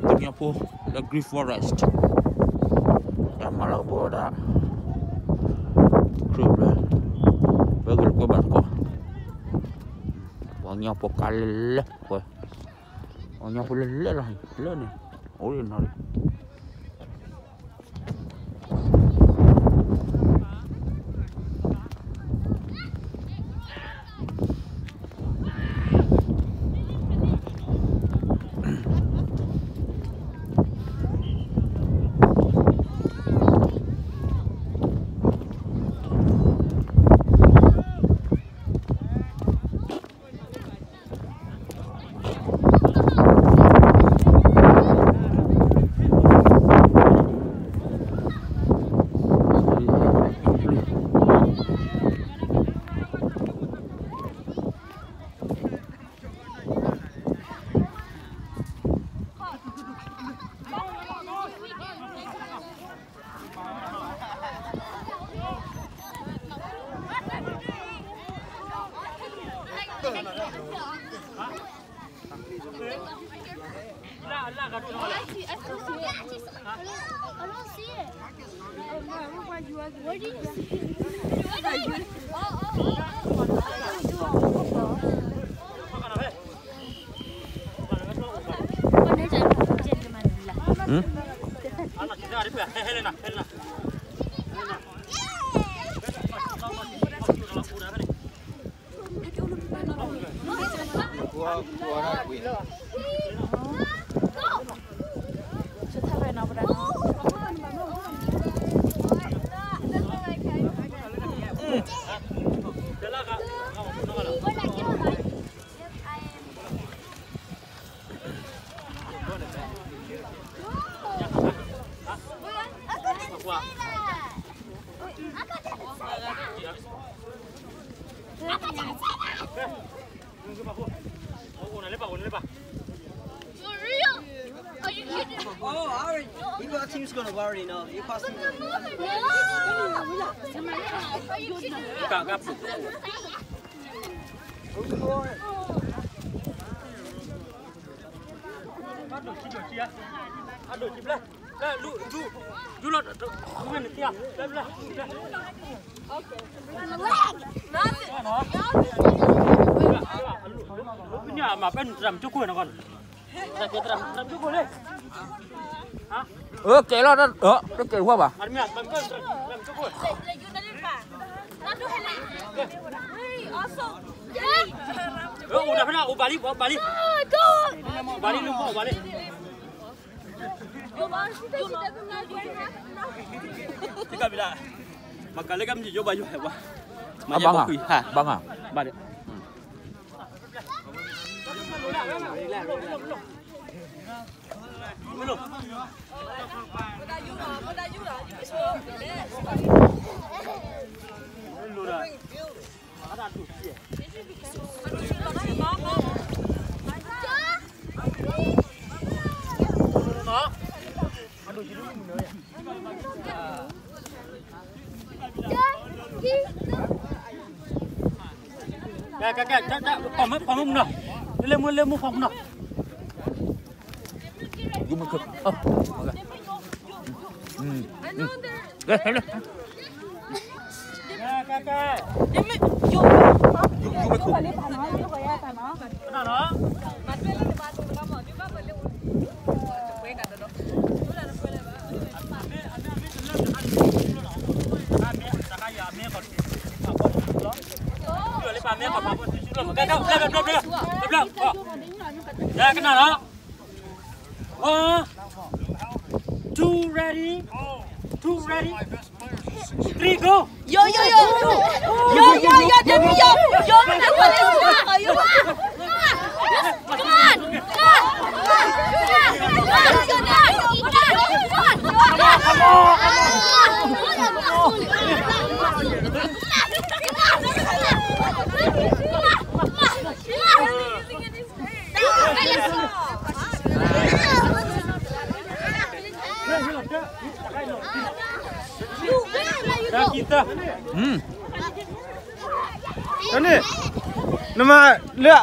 Ternyata the Green Forest. Yang malah boda. Kruble. Bagel ko ba ko? Wanya po kal ko. Wanya po lele lah. Lele. Oi nari. Team's gonna worry now. You pass me. Nhà mà bên làm chỗ cuối nó còn. Làm chỗ cuối đi. Hả? Kể lo đó. Nó kể qua bà. Ăn miệng làm chỗ cuối. Udah pernah balik. Balik lu mau balik. Jika bila makanya kan menjadi baju apa? Abang ah. Balik. Belum. Kakak, pamuk nak. Lemu pamuk nak. Gimana ke? Kakak. Ya, kenal lah. 1, 2, ready? 2, ready? 3, go! Yo, Demi, yo, kita boleh semua, yo. Come on. Kita. Ini nama lihat